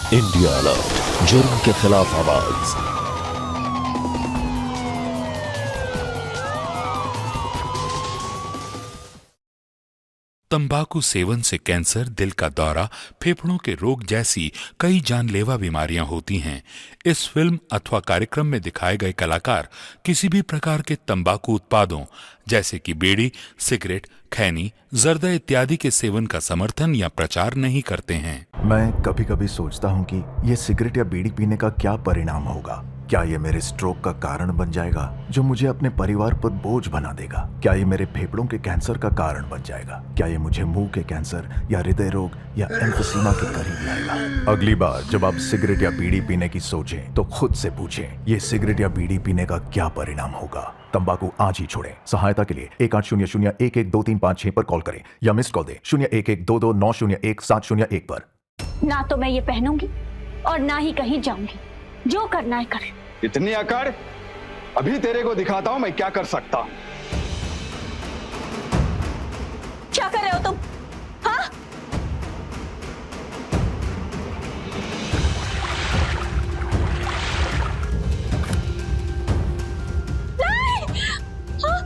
India alert, जुर्म के खिलाफ आवाज। तंबाकू सेवन से कैंसर, दिल का दौरा, फेफड़ों के रोग जैसी कई जानलेवा बीमारियां होती हैं। इस फिल्म अथवा कार्यक्रम में दिखाए गए कलाकार किसी भी प्रकार के तंबाकू उत्पादों जैसे कि बीड़ी, सिगरेट, खैनी, जर्दा इत्यादि के सेवन का समर्थन या प्रचार नहीं करते हैं। मैं कभी कभी सोचता हूँ कि ये सिगरेट या बीड़ी पीने का क्या परिणाम होगा। क्या ये मेरे स्ट्रोक का कारण बन जाएगा जो मुझे अपने परिवार पर बोझ बना देगा? क्या ये मेरे फेफड़ों के कैंसर का कारण बन जाएगा? क्या ये मुझे मुंह के कैंसर या हृदय रोग या एम्फीसीमा के करीब लाएगा? अगली बार जब आप सिगरेट या बीड़ी पीने की सोचें तो खुद से पूछें, ये सिगरेट या बीड़ी पीने का क्या परिणाम होगा? तंबाकू आज ही छोड़ें। सहायता के लिए 1800-112356 पर कॉल करें या मिस्ड कॉल दें 01122901-701 पर। ना तो मैं ये पहनूंगी और ना ही कहीं जाऊंगी। जो करना है करें। इतनी अकड़? अभी तेरे को दिखाता हूं मैं क्या कर सकता हूं। क्या कर रहे हो तुम? हाँ? नहीं! हाँ?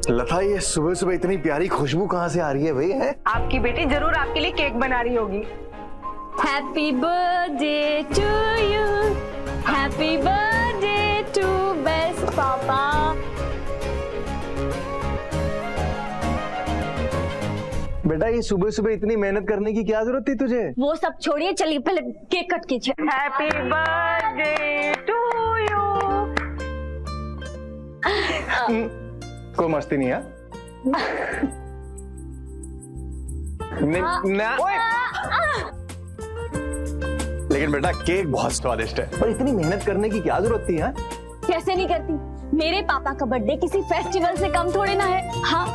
लता, ये सुबह सुबह इतनी प्यारी खुशबू कहाँ से आ रही है भाई? है आपकी बेटी जरूर आपके लिए केक बना रही होगी। Happy birthday to you, happy birthday to best papa. बेटा, ये सुबह सुबह इतनी मेहनत करने की क्या जरूरत थी तुझे? वो सब छोड़िए, चलिए पहले केक कट कीजिए। Happy birthday to you. कोई मस्ती नहीं है? लेकिन बेटा केक बहुत स्वादिष्ट है। पर इतनी मेहनत करने की क्या जरूरत थी? कैसे नहीं करती? मेरे पापा का बर्थडे किसी फेस्टिवल से कम थोड़े ना है। हाँ,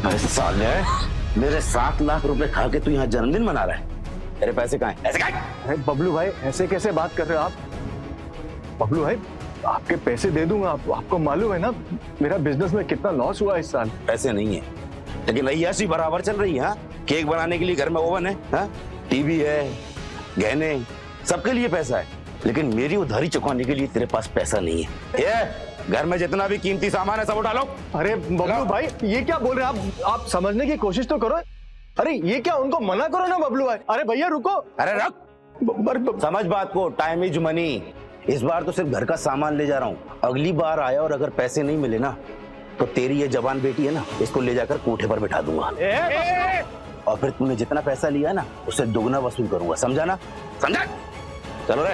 अरे साले, मेरे 7 लाख रुपए खा के तू यहाँ जन्मदिन मना रहा है? तेरे पैसे कहाँ हैं? ऐसे कहाँ हैं? बबलू भाई, ऐसे कैसे बात कर रहे हो आप? बबलू भाई, आपके पैसे दे दूंगा। आपको मालूम है ना मेरा बिजनेस में कितना लॉस हुआ इस साल। पैसे नहीं है, लेकिन रही ऐसी बराबर चल रही है। केक बनाने के लिए घर में ओवन है, टीवी है, गहने, सबके लिए पैसा है, लेकिन मेरी उधारी चुकाने के लिए तेरे पास पैसा नहीं है। ये घर में जितना भी कीमती सामान है सब उठा लो। अरे बबलू भाई, ये क्या बोल रहे हैं आप समझने की कोशिश तो करो। अरे ये क्या, उनको मना करो ना बबलू भाई। अरे भैया रुको। अरे रख, समझ बात को। Time is money. इस बार तो सिर्फ घर का सामान ले जा रहा हूँ। अगली बार आया और अगर पैसे नहीं मिले ना तो तेरी ये जवान बेटी है ना, इसको ले जाकर कोठे पर बिठा दूंगा। और फिर तूने जितना पैसा लिया ना उससे दोगुना वसूल करूंगा, समझा ना? समझा? चलो रे।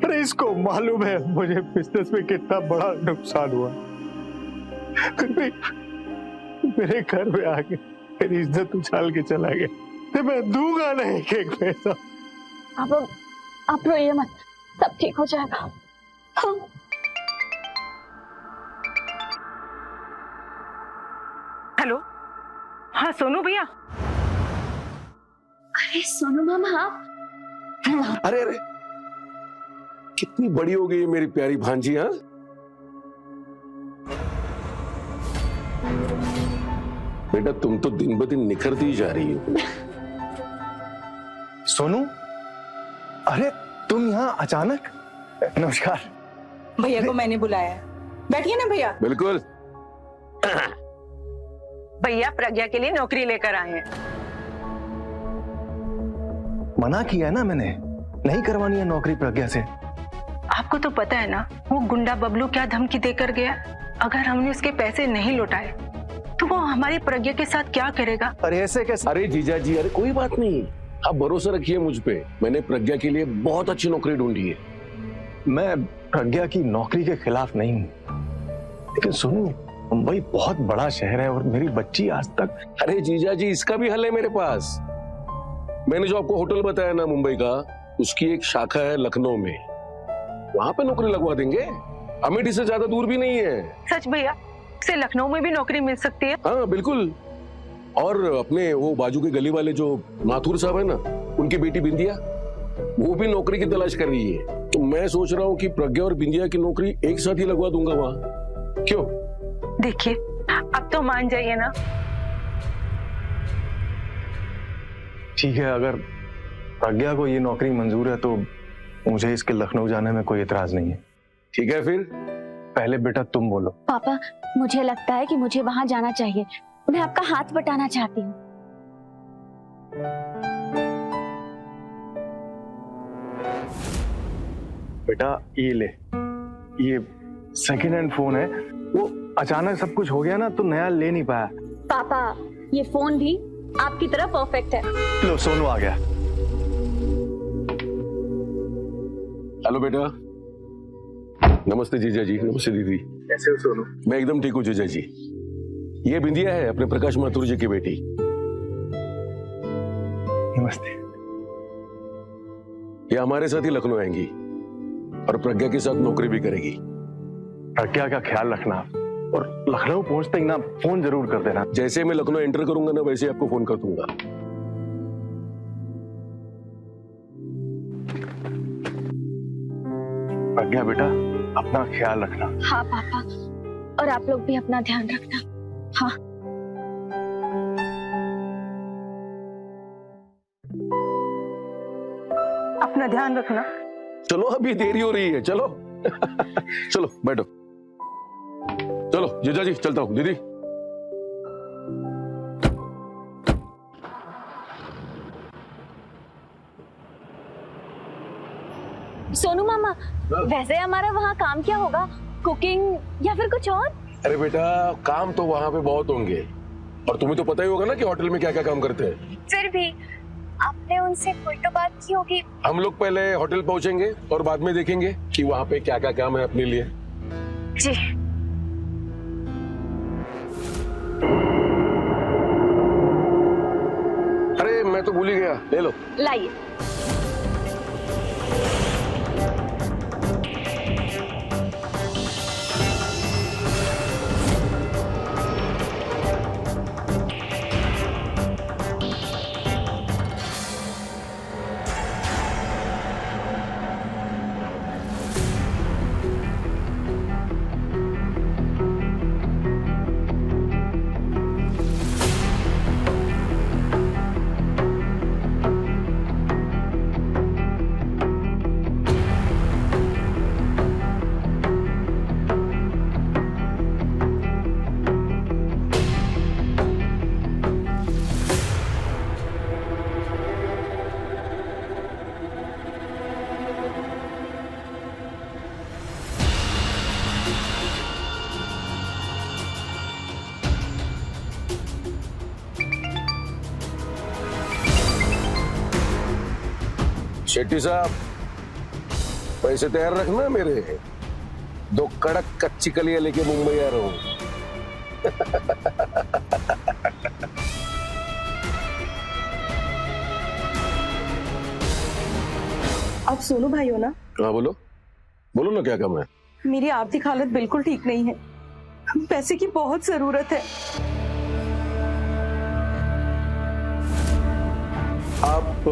अरे इसको मालूम है मुझे बिजनेस में कितना बड़ा नुकसान हुआ, फिर भी मेरे घर में आके मेरी इज्जत उछाल के चला गया। मैं दूंगा नहीं केक पैसा। आप रोइए मत, सब ठीक हो जाएगा। हाँ। हेलो, हाँ सोनू भैया। अरे सोनू मामा आप। अरे अरे, कितनी बड़ी हो गई है मेरी प्यारी भांजी। हाँ, बेटा तुम तो दिन ब दिन निखरती जा रही हो। सोनू, अरे तुम यहाँ अचानक? नमस्कार। भैया को मैंने बुलाया है, बैठिए ना भैया। बिल्कुल। भैया प्रज्ञा के लिए नौकरी लेकर आए हैं। मना किया है ना मैंने, नहीं करवानी है नौकरी प्रज्ञा से। आपको तो पता है ना वो गुंडा बबलू क्या धमकी देकर गया। अगर हमने उसके पैसे नहीं लौटाए तो वो हमारी प्रज्ञा के साथ क्या करेगा। अरे ऐसे कैसे? अरे जीजा जी, अरे कोई बात नहीं, आप भरोसा रखिए मुझ पे। मैंने प्रज्ञा के लिए बहुत अच्छी नौकरी ढूंढी है। मैं प्रज्ञा की नौकरी के खिलाफ नहीं हूँ, लेकिन सुनो, मुंबई बहुत बड़ा शहर है और मेरी बच्ची आज तक। अरे जीजा जी, इसका भी हल है मेरे पास। मैंने जो आपको होटल बताया ना मुंबई का, उसकी एक शाखा है लखनऊ में, वहां पे नौकरी लगवा देंगे। अमेठी से ज्यादा दूर भी नहीं है। सच भैया, से लखनऊ में भी नौकरी मिल सकती है? हाँ बिल्कुल। और अपने वो बाजू के गली वाले जो माथुर साहब है ना, उनकी बेटी बिंदिया, वो भी नौकरी की तलाश कर रही है। तो मैं सोच रहा हूँ कि प्रज्ञा और बिंदिया की नौकरी एक साथ ही लगवा दूंगा वहां। क्यों? देखिए, अब तो मान जाइए ना। ठीक है, अगर प्रज्ञा को ये नौकरी मंजूर है तो मुझे इसके लखनऊ जाने में कोई एतराज नहीं है। ठीक है फिर। पहले बेटा तुम बोलो। पापा, मुझे लगता है कि मुझे वहां जाना चाहिए। मैं आपका हाथ बटाना चाहती हूँ। बेटा ये ले, ये सेकेंड हैंड फोन है। वो अचानक सब कुछ हो गया ना तो नया ले नहीं पाया। पापा, ये फोन भी आपकी तरह परफेक्ट है। लो सोनू आ गया। हेलो बेटा। नमस्ते जीजा जी। नमस्ते दीदी। कैसे हो सोनू? मैं एकदम ठीक हूँ जीजा जी। ये बिंदिया है अपने प्रकाश माथुर जी की बेटी। नमस्ते। ये हमारे साथ ही लखनऊ आएंगी और प्रज्ञा के साथ नौकरी भी करेगी। प्रज्ञा का ख्याल रखना और लखनऊ पहुंचते ही ना फोन जरूर कर देना। जैसे मैं लखनऊ एंटर करूंगा ना, वैसे आपको फोन कर दूंगा। प्रज्ञा बेटा, अपना ख्याल रखना। हाँ पापा, और आप लोग भी अपना ध्यान रखना। हाँ। अपना ध्यान रखना। चलो, अभी देरी हो रही है। चलो चलो बैठो। चलो जीजा जी, चलता हूँ। दीदी, सोनू मामा, वैसे हमारा वहाँ काम क्या होगा? कुकिंग या फिर कुछ और? अरे बेटा, काम तो वहां पे बहुत होंगे, और तुम्हें तो पता ही होगा ना कि होटल में क्या क्या काम करते हैं। फिर भी आपने उनसे कोई तो बात की होगी। हम लोग पहले होटल पहुंचेंगे और बाद में देखेंगे कि वहां पे क्या क्या काम है अपने लिए। जी। अरे मैं तो भूल ही गया, ले लो। लाइए। शेट्टी साहब, पैसे तैयार रखना मेरे। 2 कड़क कच्ची कलियां लेके मुंबई आ रहा हूं। आप सोनू भाई हो ना? हाँ बोलो, बोलो ना क्या काम है। मेरी आर्थिक हालत बिल्कुल ठीक नहीं है, पैसे की बहुत जरूरत है। आप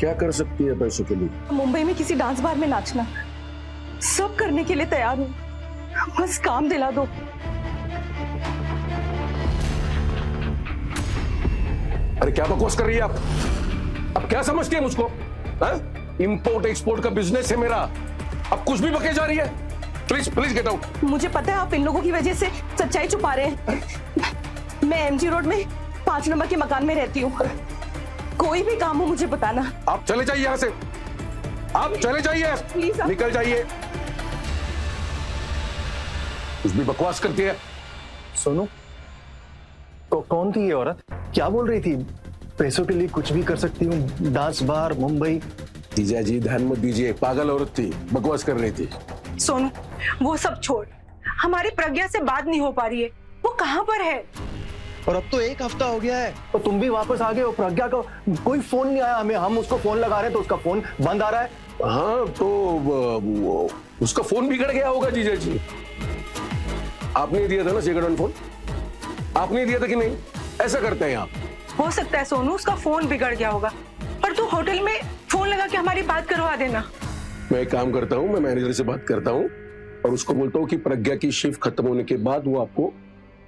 क्या कर सकती है पैसों के लिए? मुंबई में किसी डांस बार में नाचना, सब करने के लिए तैयार हूँ, बस काम दिला दो। अरे क्या बकवास कर रही है आप? अब क्या समझती है मुझको? इंपोर्ट एक्सपोर्ट का बिजनेस है मेरा, अब कुछ भी बके जा रही है। Please please get out. मुझे पता है आप इन लोगों की वजह से सच्चाई छुपा रहे हैं। मैं एमजी रोड में 5 नंबर के मकान में रहती हूँ, कोई भी काम हो मुझे बताना। आप चले जाइए यहाँ से, आप चले जाइए, प्लीज निकल जाइए। कुछ भी बकवास करती है। सोनू, तो कौन थी ये औरत? क्या बोल रही थी? पैसों के लिए कुछ भी कर सकती हूँ, डांस बार, मुंबई। जीजा जी ध्यान मत दीजिए, पागल औरत थी, बकवास कर रही थी। सोनू वो सब छोड़, हमारी प्रज्ञा से बात नहीं हो पा रही है, वो कहाँ पर है? और अब तो 1 हफ्ता हो गया है, तो तुम भी वापस आ गए हो। प्रज्ञा को कोई फोन नहीं आया हमें, हम उसको फोन लगा रहे हैं तो उसका फोन बंद आ रहा है। हाँ तो उसका फोन बिगड़ गया होगा जीजा जी। आपने दिया था ना सेकंड हैंड फोन, आपने दिया था कि नहीं? ऐसा करते हैं आप। हो सकता है सोनू उसका फोन बिगड़ गया होगा, पर तू होटल में फोन लगा के हमारी बात करवा देना। मैं एक काम करता हूँ, मैं मैनेजर से बात करता हूँ और उसको बोलता हूँ कि प्रज्ञा की शिफ्ट खत्म होने के बाद वो आपको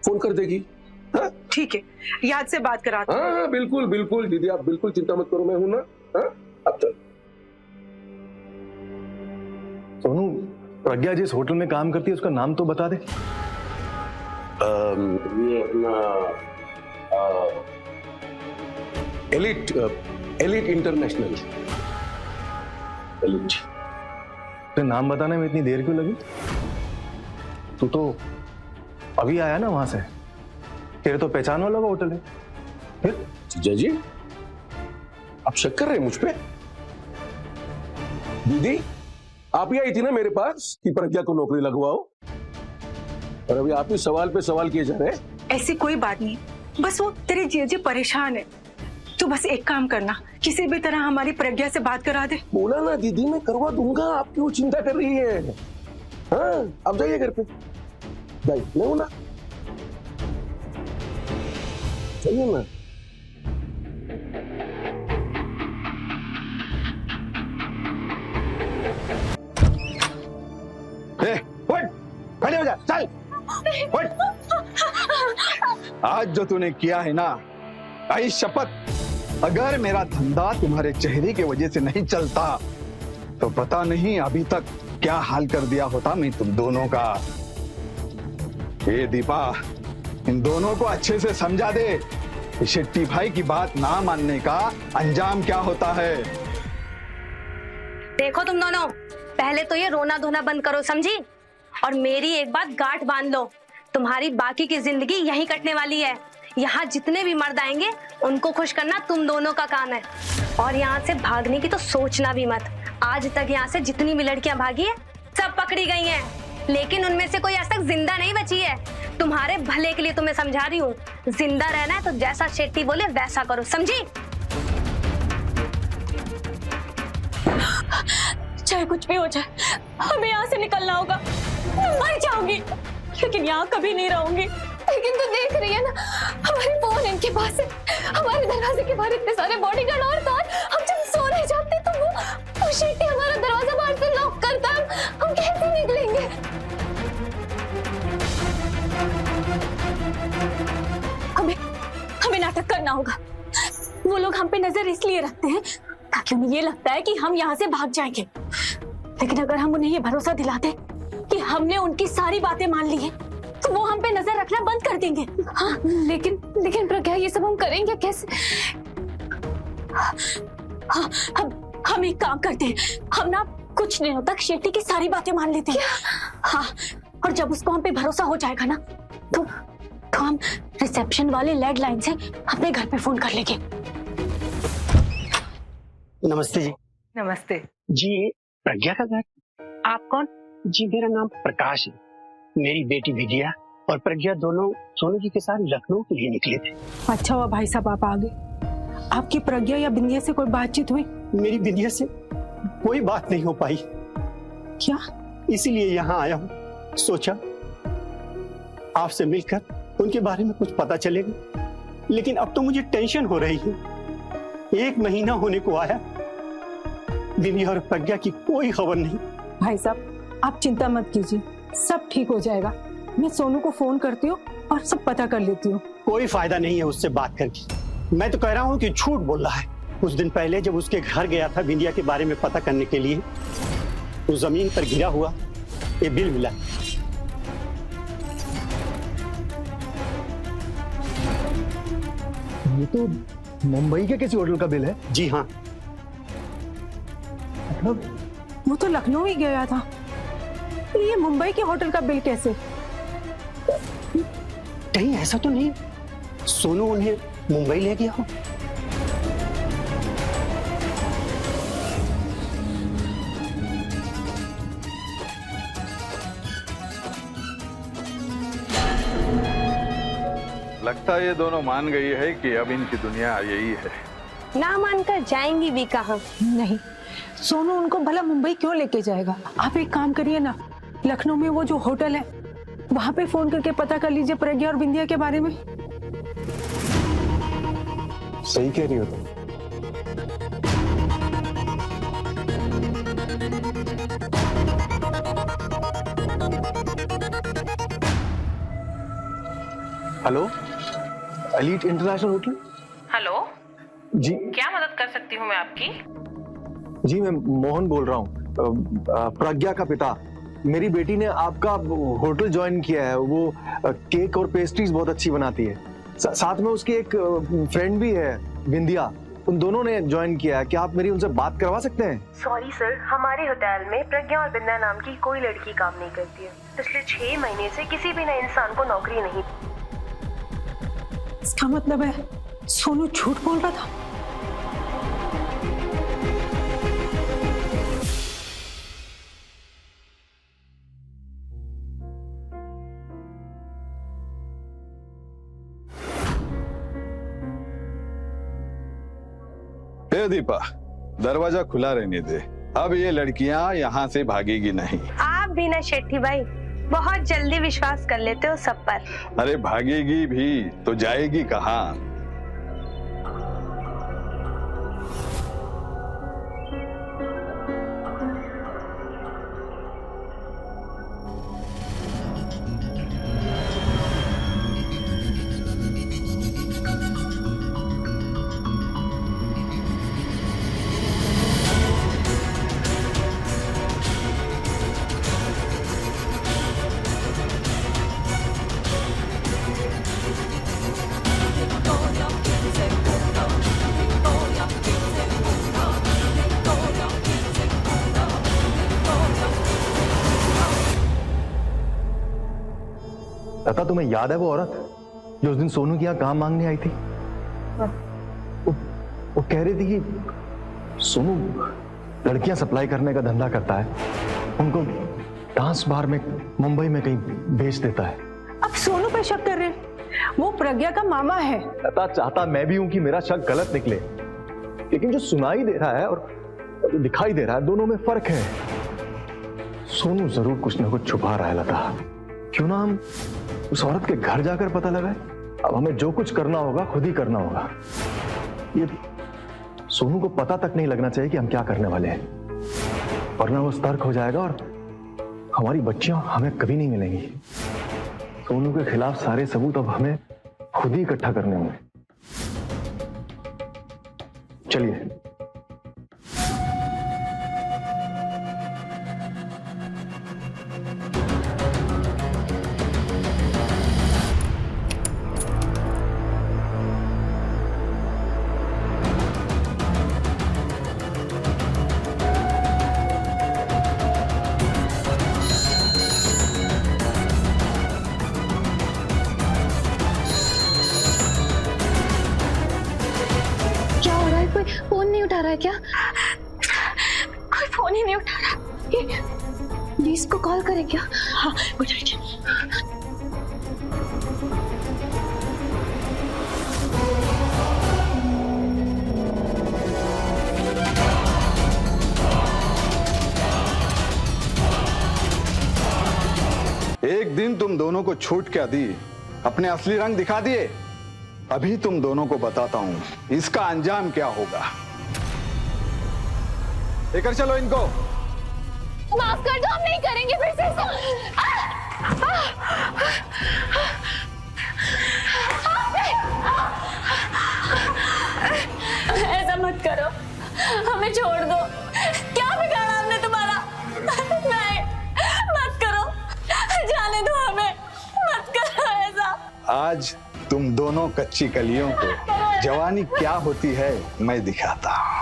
फोन कर देगी। हाँ ठीक है, याद से बात कराता हूँ। हाँ बिल्कुल बिल्कुल दीदी, आप बिल्कुल चिंता मत करो, मैं हूं ना। हाँ अब चल। सोनू, प्रज्ञा जिस होटल में काम करती है उसका नाम तो बता दे। ये अपना एलिट इंटरनेशनल। एलिट। तो नाम बताने में इतनी देर क्यों लगी? तू तो अभी आया ना वहां से, तेरे तो पहचान वाला होटल है। फिर जीजा जी आप शक कर रहे हैं मुझ पे? दीदी आप ही आई थी ना मेरे पास कि प्रज्ञा को नौकरी लगवाओ, और अभी आप ही सवाल पे सवाल किए जा रहे हैं। ऐसी कोई बात नहीं, बस वो तेरे जीजे परेशान है। तू बस एक काम करना, किसी भी तरह हमारी प्रज्ञा से बात करा दे। बोला ना दीदी, मैं करवा दूंगा, आप क्यों चिंता कर रही है? हाँ आप जाइए घर पे, जाइए, मैं हूं ना, चलिए ना। खड़े हो जा, चल। आज जो तूने किया है ना, आई शपथ, अगर मेरा धंधा तुम्हारे चेहरे की वजह से नहीं चलता तो पता नहीं अभी तक क्या हाल कर दिया होता मैं तुम दोनों का। ये दीपा, इन दोनों को अच्छे से समझा दे, शेट्टी भाई की बात ना मानने का अंजाम क्या होता है। देखो तुम दोनों, पहले तो ये रोना धोना बंद करो, समझी? और मेरी एक बात गांठ बांध लो, तुम्हारी बाकी की जिंदगी यहीं कटने वाली है। यहाँ जितने भी मर्द आएंगे उनको खुश करना तुम दोनों का काम है, और यहाँ से भागने की तो सोचना भी मत। आज तक यहाँ से जितनी भी लड़कियां भागी है सब पकड़ी गई हैं, लेकिन उनमें से कोई आज तक जिंदा नहीं बची है। तुम्हारे भले के लिए तुम्हें समझा रही हूँ, जिंदा रहना है तो जैसा शेट्टी बोले वैसा करो, समझी? चाहे कुछ भी हो जाए, हमें यहाँ से निकलना होगा। मैं मर जाऊंगी लेकिन यहाँ कभी नहीं रहूंगी। लेकिन तू देख रही है ना, हमारी फोन इनके पास है, हमारे दरवाजे के बाहर इतने सारे बॉडीगार्ड और तार। हम जब सो रहे जाते तो वो शेट्टी हमारा दरवाजा बाहर से लॉक करता है, हम कैसे निकलेंगे? हमें नाटक करना होगा। वो लोग हम पे नजर इसलिए रखते हैं ताकि उन्हें ये लगता है कि हम यहाँ से भाग जाएंगे, लेकिन अगर हम उन्हें ये भरोसा दिलाते कि हमने उनकी सारी बातें मान ली है तो वो हम पे नजर रखना बंद कर देंगे। हाँ, लेकिन प्रज्ञा, ये सब हम करेंगे कैसे? हाँ, हम एक काम करते हैं, हम ना कुछ दिनों तक शेट्टी की सारी बातें मान लेते हैं। हाँ, और जब उसको हम पे भरोसा हो जाएगा ना तो हम रिसेप्शन वाले लैंडलाइन से अपने घर पे फोन कर लेंगे। नमस्ते जी। नमस्ते जी, प्रज्ञा का घर? आप कौन? जी मेरा नाम प्रकाश है। मेरी बेटी विद्या और प्रज्ञा दोनों सोनू जी के साथ लखनऊ के लिए निकले थे। अच्छा हुआ भाई साहब आप आ गए। आपकी प्रज्ञा या बिंदिया से कोई बातचीत हुई? मेरी विद्या से कोई बात नहीं हो पाई। क्या? इसीलिए यहाँ आया हूँ, सोचा आपसे मिलकर उनके बारे में कुछ पता चलेगा, लेकिन अब तो मुझे टेंशन हो रही है। 1 महीना होने को आया, विंध्या और प्रज्ञा की कोई खबर नहीं। भाई साहब आप चिंता मत कीजिए, सब ठीक हो जाएगा। मैं सोनू को फोन करती हूँ और सब पता कर लेती हूँ। कोई फायदा नहीं है उससे बात करके। मैं तो कह रहा हूँ कि झूठ बोल रहा है। कुछ दिन पहले जब उसके घर गया था विंध्या के बारे में पता करने के लिए, तो जमीन पर गिरा हुआ ये बिल मिला। ये तो मुंबई के किसी होटल का बिल है। जी हाँ। मतलब वो तो लखनऊ ही गया था, तो ये मुंबई के होटल का बिल कैसे? कहीं ऐसा तो नहीं सोनू उन्हें मुंबई ले गया हो? लगता है ये दोनों मान गई है कि अब इनकी दुनिया यही है। ना मानकर जाएंगी भी कहाँ? नहीं, सोनू उनको भला मुंबई क्यों लेके जाएगा? आप एक काम करिए ना, लखनऊ में वो जो होटल है वहां पे फोन करके पता कर लीजिए प्रज्ञा और बिंदिया के बारे में। सही कह रही हो तुम। Hello, elite international hotel. Hello जी, क्या मदद कर सकती हूँ मैं आपकी? जी मैं मोहन बोल रहा हूँ, प्रज्ञा का पिता। मेरी बेटी ने आपका होटल ज्वाइन किया है। वो केक और पेस्ट्रीज बहुत अच्छी बनाती है। साथ में उसकी एक फ्रेंड भी है विंध्या, उन दोनों ने ज्वाइन किया है। क्या आप मेरी उनसे बात करवा सकते हैं? सॉरी सर, हमारे होटल में प्रज्ञा और बिंदा नाम की कोई लड़की काम नहीं करती है। पिछले 6 महीने से किसी भी नए इंसान को नौकरी नहीं। इसका मतलब है सोनू झूठ बोल रहा था। दीपा, दरवाजा खुला रहने दे। अब ये लड़कियां यहाँ से भागेगी नहीं। आप भी ना शेट्टी भाई, बहुत जल्दी विश्वास कर लेते हो सब पर। अरे भागेगी भी तो जाएगी कहाँ? लता, तुम्हें याद है वो औरत जो उस दिन सोनू के यहाँ काम मांगने आई थी? वो कह रही थी कि सोनू लड़कियां सप्लाई करने का धंधा करता है, उनको डांस बार में मुंबई में कहीं भेज देता है। अब सोनू पे शक कर रहे हैं? वो प्रज्ञा का मामा है। लता, चाहता मैं भी हूं कि मेरा शक गलत निकले, लेकिन जो सुनाई दे रहा है और जो दिखाई दे रहा है, दोनों में फर्क है। सोनू जरूर कुछ ना कुछ छुपा रहा है। लता, क्यों ना हम उस औरत के घर जाकर पता लगाए? अब हमें जो कुछ करना होगा खुद ही करना होगा। ये सोनू को पता तक नहीं लगना चाहिए कि हम क्या करने वाले हैं, वरना वो सतर्क हो जाएगा और हमारी बच्चियां हमें कभी नहीं मिलेंगी। सोनू के खिलाफ सारे सबूत अब हमें खुद ही इकट्ठा करने होंगे। चलिए। फोन नहीं उठा रहा है क्या? कोई फोन ही नहीं उठा रहा। प्लीज को कॉल करे क्या? हाँ उठाइए। तुम दोनों को छूट क्या दी, अपने असली रंग दिखा दिए। अभी तुम दोनों को बताता हूं इसका अंजाम क्या होगा। लेकर चलो इनको। माफ कर दो, हम नहीं करेंगे फिर से ऐसा। ऐसा मत करो, हमें छोड़ दो। क्या बिगाड़ा हमने तुम्हारा? नहीं, मत करो, जाने दो हमें, मत करो ऐसा। आज तुम दोनों कच्ची कलियों को जवानी क्या होती है मैं दिखाता हूं।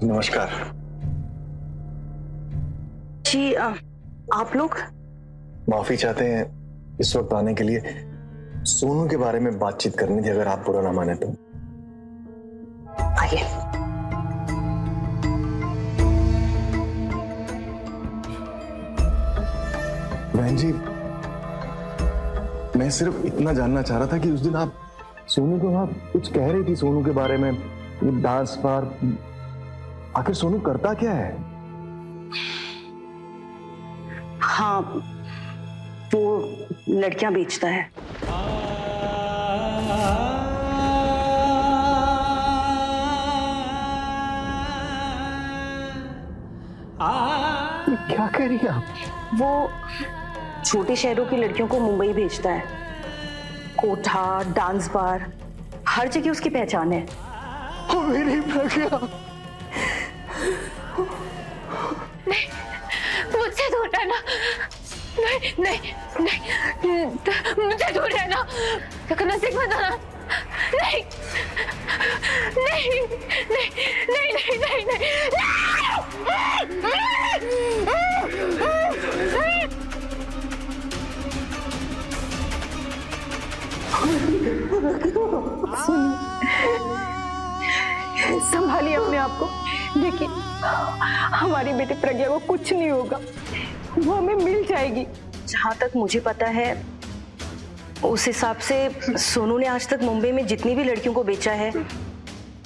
नमस्कार जी। आप लोग माफी चाहते हैं इस वक्त आने के लिए। सोनू के बारे में बातचीत करनी थी, अगर आप बुरा ना माने तो। आइए। बहन जी, मैं सिर्फ इतना जानना चाह रहा था कि उस दिन आप सोनू को आप कुछ कह रही थी सोनू के बारे में, ये डांस बार। आखिर सोनू करता क्या है? हाँ, वो लड़कियां बेचता है। क्या कह रही हैं आप? वो छोटे शहरों की लड़कियों को मुंबई भेजता है। कोठा, डांस बार, हर जगह उसकी पहचान है। ओ मेरी प्रज्ञा, नहीं, मुझसे दूर रहना। नहीं नहीं नहीं, मुझसे दूर रहना। नसीब मत आना। नहीं नहीं नहीं नहीं नहीं नहीं संभालिए अपने आप को। देखिए, हमारी बेटी प्रज्ञा को कुछ नहीं होगा, वो हमें मिल जाएगी। जहां तक मुझे पता है उस हिसाब से सोनू ने आज तक मुंबई में जितनी भी लड़कियों को बेचा है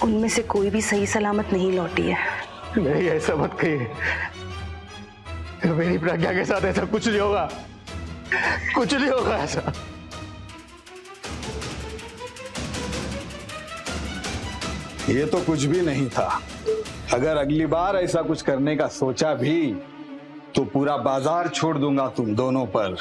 उनमें से कोई भी सही सलामत नहीं लौटी है। नहीं, ऐसा मत कहिए। मेरी प्रज्ञा के साथ ऐसा कुछ नहीं होगा, कुछ नहीं होगा ऐसा। ये तो कुछ भी नहीं था। अगर अगली बार ऐसा कुछ करने का सोचा भी तो पूरा बाजार छोड़ दूंगा तुम दोनों पर।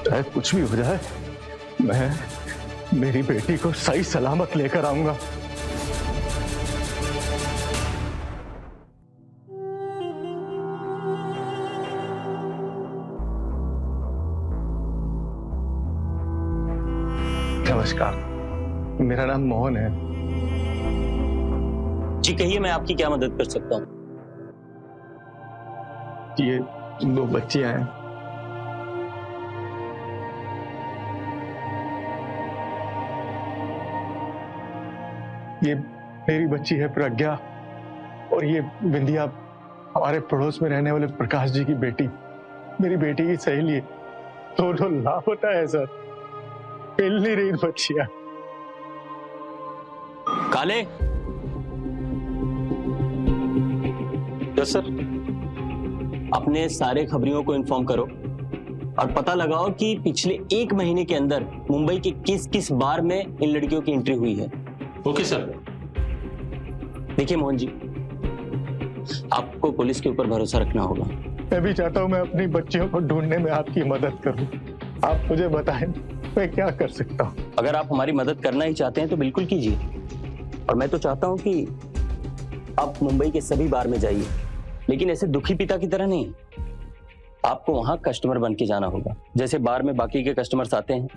चाहे कुछ भी हो जाए, मैं मेरी बेटी को सही सलामत लेकर आऊंगा। नमस्कार, मेरा नाम मोहन है। जी कहिए, मैं आपकी क्या मदद कर सकता हूँ? ये 2 बच्चियां हैं। ये मेरी बच्ची है प्रज्ञा, और ये बिंदिया हमारे पड़ोस में रहने वाले प्रकाश जी की बेटी, मेरी बेटी की सहेली है। दोनों लापता है सर, मिल नहीं रही बच्चियां। काले, यस सर। अपने सारे खबरियों को इन्फॉर्म करो और पता लगाओ कि पिछले 1 महीने के अंदर मुंबई के किस किस बार में इन लड़कियों की एंट्री हुई है। Okay sir. देखिए मोहन जी, आपको पुलिस के ऊपर भरोसा रखना होगा। मैं भी चाहता हूं मैं अपनी बच्चियों को ढूंढने में आपकी मदद करूं। आप मुझे बताएं मैं क्या कर सकता हूं। अगर आप हमारी मदद करना ही चाहते हैं तो बिल्कुल कीजिए। और मैं तो चाहता हूं कि आप मुंबई के सभी बार में जाइए लेकिन ऐसे दुखी पिता की तरह नहीं। आपको वहां कस्टमर बन के जाना होगा, जैसे बार में बाकी के कस्टमर्स आते हैं।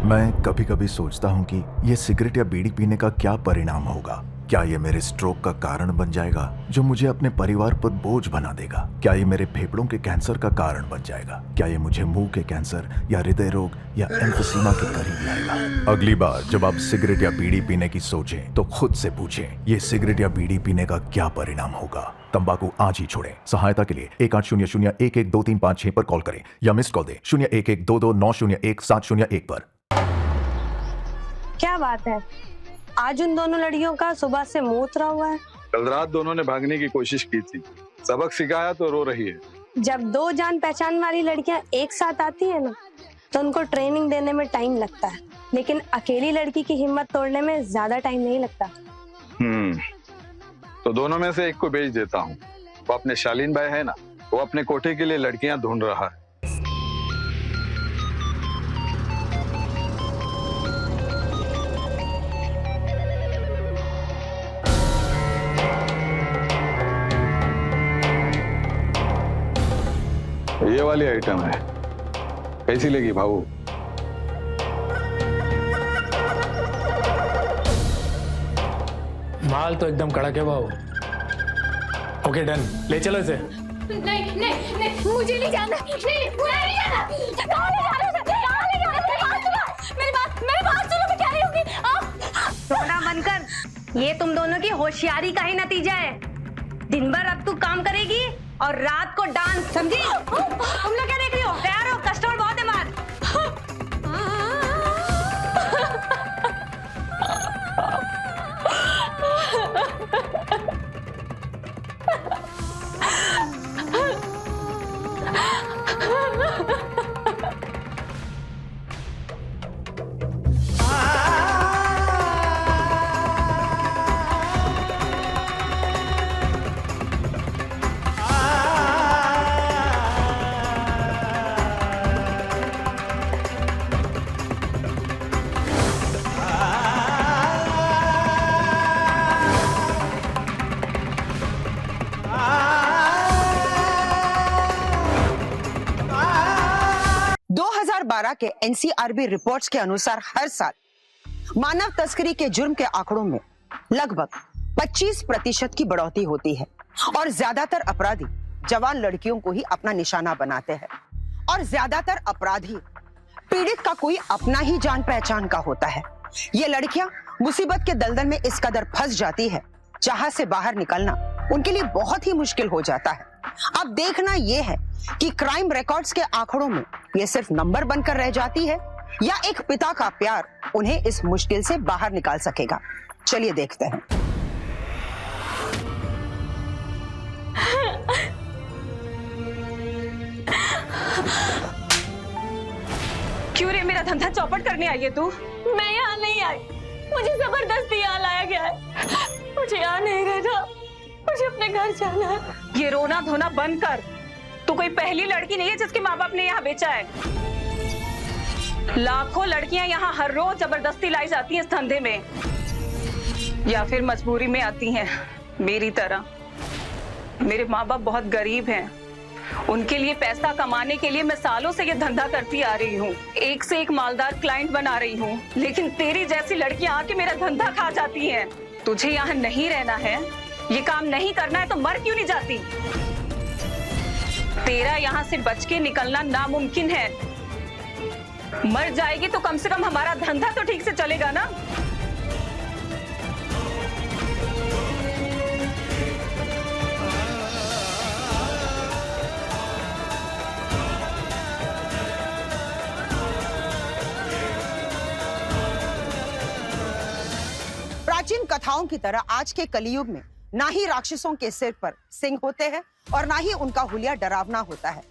मैं कभी कभी सोचता हूँ कि ये सिगरेट या बीड़ी पीने का क्या परिणाम होगा। क्या ये मेरे स्ट्रोक का कारण बन जाएगा जो मुझे अपने परिवार पर बोझ बना देगा? क्या ये मेरे फेफड़ों के कैंसर का कारण बन जाएगा? क्या ये मुझे मुंह के कैंसर या हृदय रोग या एम्फीसीमा के करीब लाएगा? अगली बार जब आप सिगरेट या बीड़ी पीने की सोचें तो खुद से पूछें, ये सिगरेट या बीड़ी पीने का क्या परिणाम होगा? तंबाकू आज ही छोड़ें। सहायता के लिए 1800-112356 पर कॉल करें या मिस्ड कॉल दें 01122901-701 पर। क्या बात है, आज उन दोनों लड़कियों का सुबह से मुंह उतरा हुआ है। कल रात दोनों ने भागने की कोशिश की थी, सबक सिखाया तो रो रही है। जब दो जान पहचान वाली लड़कियां एक साथ आती है ना, तो उनको ट्रेनिंग देने में टाइम लगता है, लेकिन अकेली लड़की की हिम्मत तोड़ने में ज्यादा टाइम नहीं लगता। तो दोनों में से एक को भेज देता हूँ। वो अपने शालीन भाई है ना, वो अपने कोठे के लिए लड़कियां ढूंढ रहा है। ये वाली आइटम है, कैसी लगी भाऊ? माल तो एकदम कड़क है भाऊ। ओके डन, ले चलो इसे। नहीं नहीं नहीं, मुझे नहीं जाना। नहीं, मुझे नहीं जाना। कहाँ ले जा रहे हो? कहाँ ले जा रहे हो? मेरी बात सुनो, मैं कह रही हूँ कि रोना बनकर, ये तुम दोनों की होशियारी का ही नतीजा है। दिन भर अब तू काम करेगी और रात को डांस, समझी? तुम लोग क्या देख रही हो? तैयार हो, कस्टमर बहुत है बाहर। के एनसीआरबी रिपोर्ट्स के अनुसार हर साल मानव तस्करी के जुर्म के आंकड़ों में लगभग 25% की बढ़ोतरी होती है और ज्यादातर अपराधी जवान लड़कियों को ही अपना निशाना बनाते हैं और ज्यादातर अपराधी पीड़ित का कोई अपना ही जान पहचान का होता है। ये लड़कियां मुसीबत के दलदल में इस कदर फंस जाती है जहां से बाहर निकलना उनके लिए बहुत ही मुश्किल हो जाता है। अब देखना यह है कि क्राइम रिकॉर्ड्स के आंकड़ों में ये सिर्फ नंबर बनकर रह जाती है या एक पिता का प्यार उन्हें इस मुश्किल से बाहर निकाल सकेगा। चलिए देखते हैं। क्यों रे मेरा धंधा चौपट करने आई है तू? मैं यहाँ नहीं आई, मुझे जबरदस्ती यहाँ लाया गया है। मुझे यहाँ नहीं रहना, मुझे अपने घर जाना है। ये रोना धोना बंद कर। तू कोई पहली लड़की नहीं है जिसके माँ बाप ने यहाँ बेचा है। लाखों लड़कियां यहाँ हर रोज जबरदस्ती लाई जाती हैं इस धंधे में, या फिर मजबूरी में आती हैं मेरी तरह। मेरे माँ बाप बहुत गरीब हैं, उनके लिए पैसा कमाने के लिए मैं सालों से ये धंधा करती आ रही हूँ, एक से एक मालदार क्लाइंट बना रही हूँ, लेकिन तेरी जैसी लड़कियां आके मेरा धंधा खा जाती हैं। तुझे यहाँ नहीं रहना है, ये काम नहीं करना है तो मर क्यों नहीं जाती? तेरा यहाँ से बच के निकलना नामुमकिन है। मर जाएगी तो कम से कम हमारा धंधा तो ठीक से चलेगा ना। प्राचीन कथाओं की तरह आज के कलियुग में ना ही राक्षसों के सिर पर सिंह होते हैं और ना ही उनका हुलिया डरावना होता है।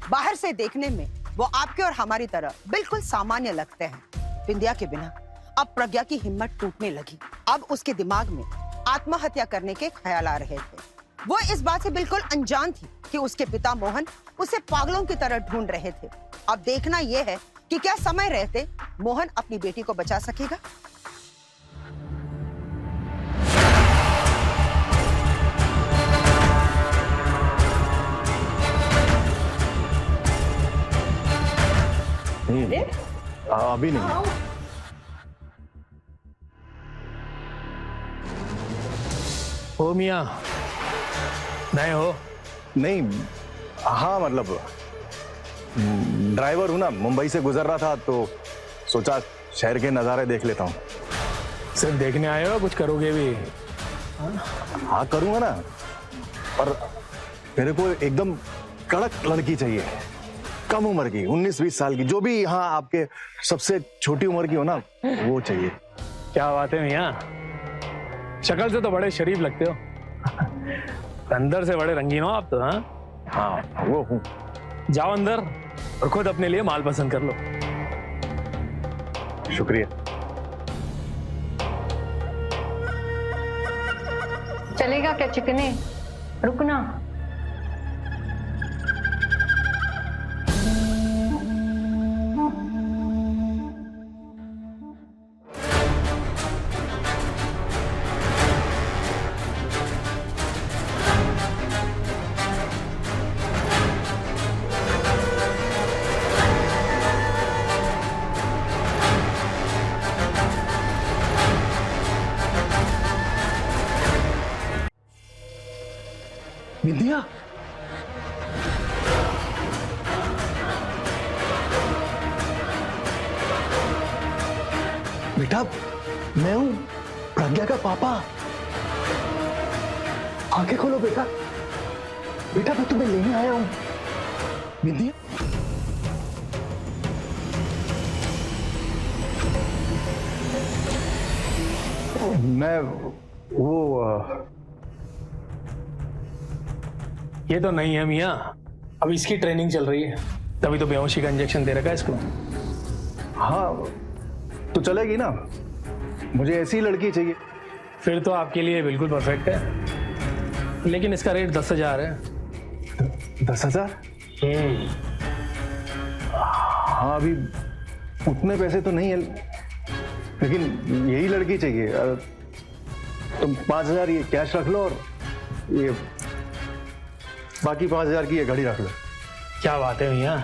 बाहर से देखने में वो आपके और हमारी तरह बिल्कुल सामान्य लगते हैं। विंध्या के बिना अब प्रज्ञा की हिम्मत टूटने लगी। अब उसके दिमाग में आत्महत्या करने के ख्याल आ रहे थे। वो इस बात से बिल्कुल अनजान थी कि उसके पिता मोहन उसे पागलों की तरह ढूंढ रहे थे। अब देखना यह है कि क्या समय रहते मोहन अपनी बेटी को बचा सकेगा। नहीं, अभी नहीं। हो मियाँ, नए हो? नहीं, हाँ मतलब ड्राइवर हूँ ना, मुंबई से गुजर रहा था तो सोचा शहर के नज़ारे देख लेता हूँ। सिर्फ देखने आए हो, कुछ करोगे भी? हाँ करूँगा ना, पर मेरे को एकदम कड़क लड़की चाहिए, कम उम्र की, 19-20 साल की, जो भी यहाँ आपके सबसे छोटी उम्र की हो ना, वो चाहिए। क्या बात है मियाँ, शक्ल से तो बड़े शरीफ लगते हो, अंदर से बड़े रंगीन हो आप तो। हाँ वो हूँ। जाओ अंदर और खुद अपने लिए माल पसंद कर लो। शुक्रिया। चलेगा क्या चिकने? रुकना। विद्या, बेटा मैं हूं प्रज्ञा का पापा। आंखें खोलो बेटा, बेटा मैं तुम्हें लेने आया हूं। विद्या, मैं वो ये तो नहीं है मियाँ, अब इसकी ट्रेनिंग चल रही है, तभी तो बेहोशी का इंजेक्शन दे रखा है इसको। हाँ तो चलेगी ना, मुझे ऐसी लड़की चाहिए। फिर तो आपके लिए बिल्कुल परफेक्ट है, लेकिन इसका रेट 10,000 है। 10,000? हाँ अभी उतने पैसे तो नहीं है, लेकिन यही लड़की चाहिए। तुम 5,000 ये कैश रख लो और ये बाकी 5,000 की ये घड़ी रख लो। क्या बात है मियाँ,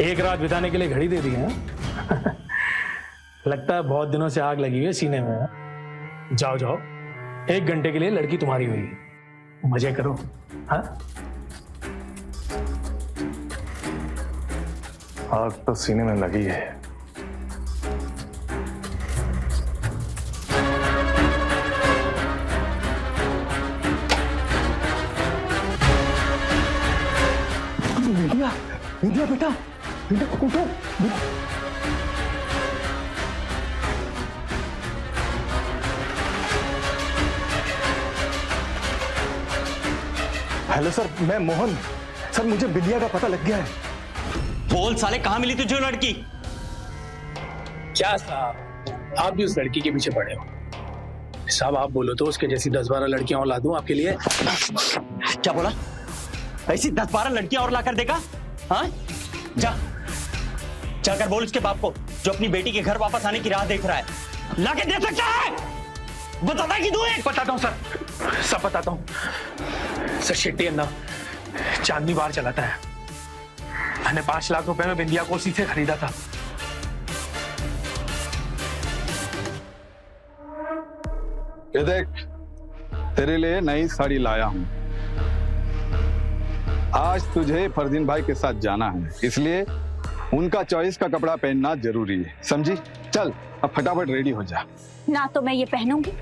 एक रात बिताने के लिए घड़ी दे दी है। लगता है बहुत दिनों से आग लगी हुई है सीने में। जाओ जाओ, 1 घंटे के लिए लड़की तुम्हारी हुई, मजे करो। हाँ आग तो सीने में लगी है। विद्या, विद्या बेटा, बेटा उठो। हेलो सर, मैं मोहन। सर मुझे विद्या का पता लग गया है। बोल साले, कहाँ मिली तुझे लड़की? क्या साहब, आप भी उस लड़की के पीछे पड़े हो? साहब आप बोलो तो उसके जैसी 10-12 लड़कियां और ला दूं आपके लिए। क्या बोला? ऐसी 10-12 लड़कियां और लाकर देगा? हाँ जाकर बोल उसके बाप को, जो अपनी बेटी के घर वापस आने की राह देख रहा है, लाके दे सकता है? बताता कि दूं? बताता हूँ सर, सब बताता हूँ सर। शेट्टी अन्ना चांदनी बार चलाता है, मैंने 5 लाख रुपए में बिंदिया को उसी से खरीदा था। ये देख, तेरे लिए नई साड़ी लाया हूं। आज तुझे फरदीन भाई के साथ जाना है, इसलिए उनका चॉइस का कपड़ा पहनना जरूरी है, समझी? चल अब फटाफट रेडी हो जा। ना तो मैं ये पहनूंगी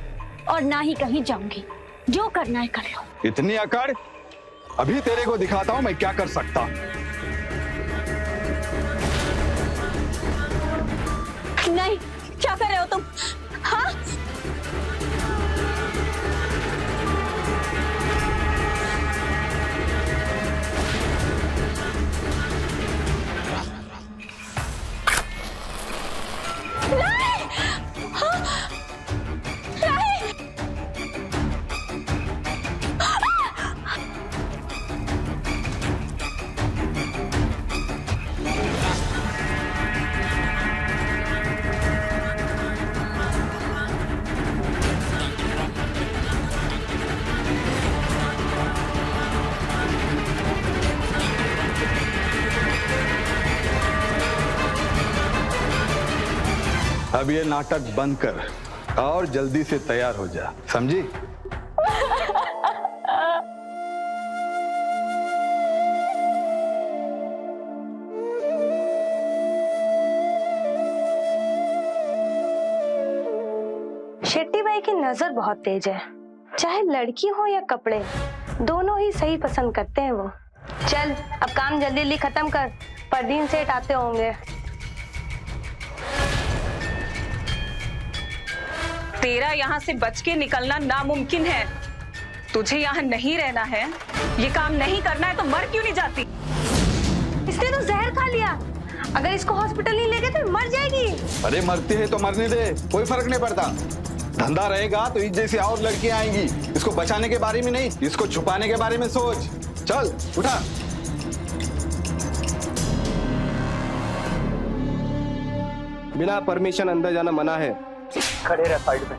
और ना ही कहीं जाऊंगी, जो करना है कर लो। इतनी अकड़? अभी तेरे को दिखाता हूं मैं क्या कर सकता हूं। नहीं, क्या कर रहे हो तुम? हाँ? अब ये नाटक बंद कर और जल्दी से तैयार हो जा, समझी? शेट्टी भाई की नजर बहुत तेज है, चाहे लड़की हो या कपड़े, दोनों ही सही पसंद करते हैं वो। चल अब काम जल्दी जल्दी खत्म कर, परदीन सेठ आते होंगे। तेरा यहाँ से बच के निकलना नामुमकिन है। तुझे यहाँ नहीं रहना है, ये काम नहीं करना है तो मर क्यों नहीं जाती? इसने तो जहर खा लिया, अगर इसको हॉस्पिटल नहीं ले गए तो मर जाएगी। अरे मरती है तो मरने दे, कोई फर्क नहीं पड़ता। धंधा रहेगा तो इस जैसी और लड़कियां आएंगी। इसको बचाने के बारे में नहीं, इसको छुपाने के बारे में सोच। चल उठा। बिना परमिशन अंदर जाना मना है। खड़े रह साइड में।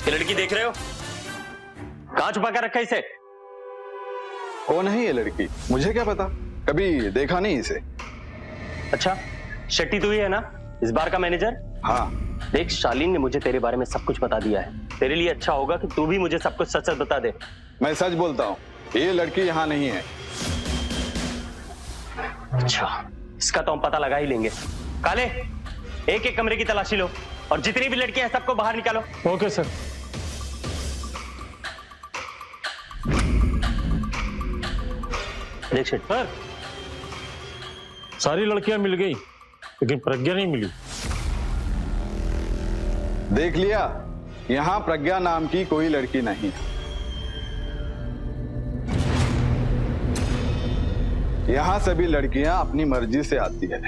ये लड़की देख रहे हो? कहां छुपा कर रखा इसे? कौन है ये लड़की? मुझे क्या पता, कभी देखा नहीं इसे। अच्छा, शेट्टी तू ही है ना इस बार का मैनेजर? हाँ। देख, शालीन ने मुझे तेरे बारे में सब कुछ बता दिया है। तेरे लिए अच्छा होगा कि तू भी मुझे सब कुछ सच सच बता दे। मैं सच बोलता हूँ, ये लड़की यहाँ नहीं है। अच्छा, इसका तो हम पता लगा ही लेंगे। काले, एक एक कमरे की तलाशी लो और जितनी भी लड़कियां हैं सबको बाहर निकालो। Okay sir. देख शेट सर, सारी लड़कियां मिल गई लेकिन प्रज्ञा नहीं मिली। देख लिया, यहाँ प्रज्ञा नाम की कोई लड़की नहीं। यहाँ सभी लड़कियां अपनी मर्जी से आती है,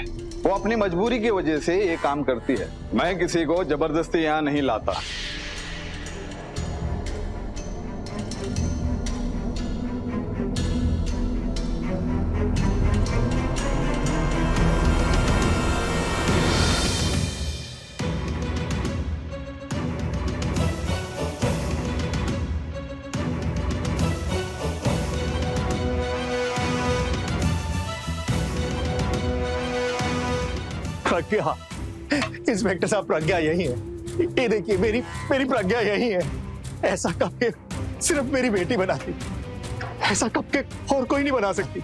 वो अपनी मजबूरी की वजह से ये काम करती है। मैं किसी को जबरदस्ती यहाँ नहीं लाता। प्रज्ञा, इंस्पेक्टर साहब प्रज्ञा यही है। ये देखिए, मेरी प्रज्ञा यही है। ऐसा कपकेक सिर्फ मेरी बेटी बनाती, ऐसा कपकेक और कोई नहीं बना सकती।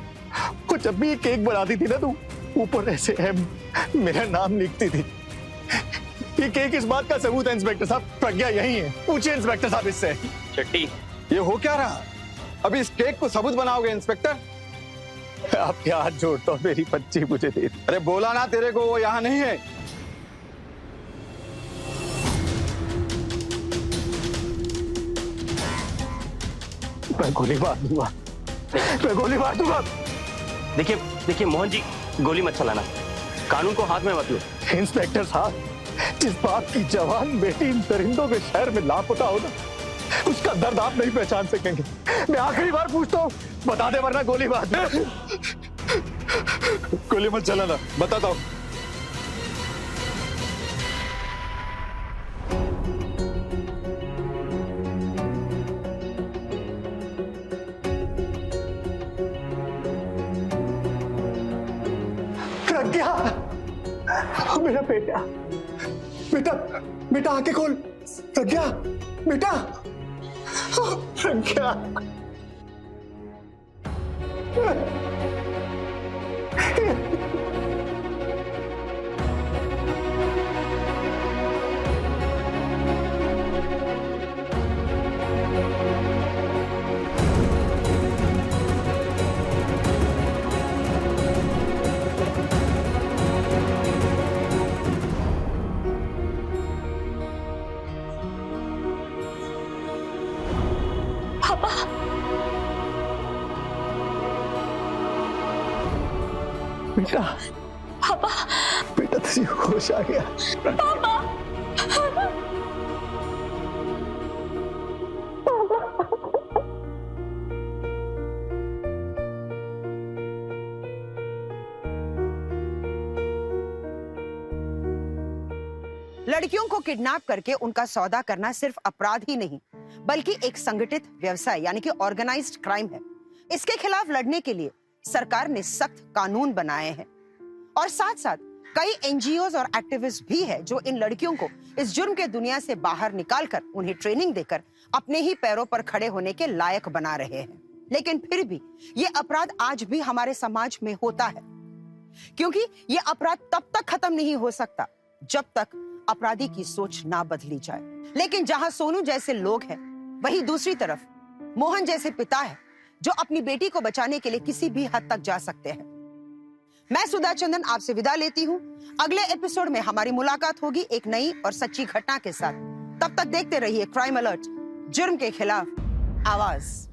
वो जब भी केक बनाती थी ना तो ऊपर ऐसे मेरा नाम लिखती थी। ये केक इस बात का सबूत है इंस्पेक्टर साहब, प्रज्ञा यही है। पूछिए इंस्पेक्टर साहब इससे। चट्टी, ये हो क्या रहा? अभी इस केक को सबूत बनाओगे इंस्पेक्टर? आपके हाथ जोड़ता हूं, मेरी बच्ची मुझे दे। अरे बोला ना तेरे को वो यहाँ नहीं है। मैं गोली मार दूंगा, मैं गोली मार दूंगा। देखिए मोहन जी, गोली मत चलाना, कानून को हाथ में मत लो। इंस्पेक्टर साहब, जिस बात की जवान बेटी इन दरिंदों के शहर में लापता हो ना, उसका दर्द आप नहीं पहचान सकेंगे। मैं आखिरी बार पूछता हूँ, बता दे वरना गोली मार दे। गोली मत चलाना, बताता हूँ। प्रज्ञा, मेरा बेटा, बेटा बेटा आंखें खोल। प्रज्ञा, बेटा, प्रज्ञा। बेटा, पापा, बेटा तुझे होश आ गया? पापा, लड़कियों को किडनैप करके उनका सौदा करना सिर्फ अपराध ही नहीं, बल्कि एक संगठित व्यवसाय यानी कि ऑर्गेनाइज्ड क्राइम है, इसके खिलाफ लड़ने के लिए सरकार ने सख्त कानून बनाए हैं और साथ साथ कई एनजीओज और एक्टिविस्ट भी है जो इन लड़कियों को इस जुर्म के दुनिया से बाहर निकालकर उन्हें ट्रेनिंग देकर अपने ही पैरों पर खड़े होने के लायक बना रहे हैं। लेकिन फिर भी ये अपराध आज भी हमारे समाज में होता है, क्योंकि ये अपराध तब तक खत्म नहीं हो सकता जब तक अपराधी की सोच ना बदली जाए। लेकिन जहां सोनू जैसे लोग हैं, वहीं दूसरी तरफ मोहन जैसे पिता है जो अपनी बेटी को बचाने के लिए किसी भी हद तक जा सकते हैं। मैं सुधा चंदन आपसे विदा लेती हूं। अगले एपिसोड में हमारी मुलाकात होगी एक नई और सच्ची घटना के साथ। तब तक देखते रहिए क्राइम अलर्ट, जुर्म के खिलाफ आवाज।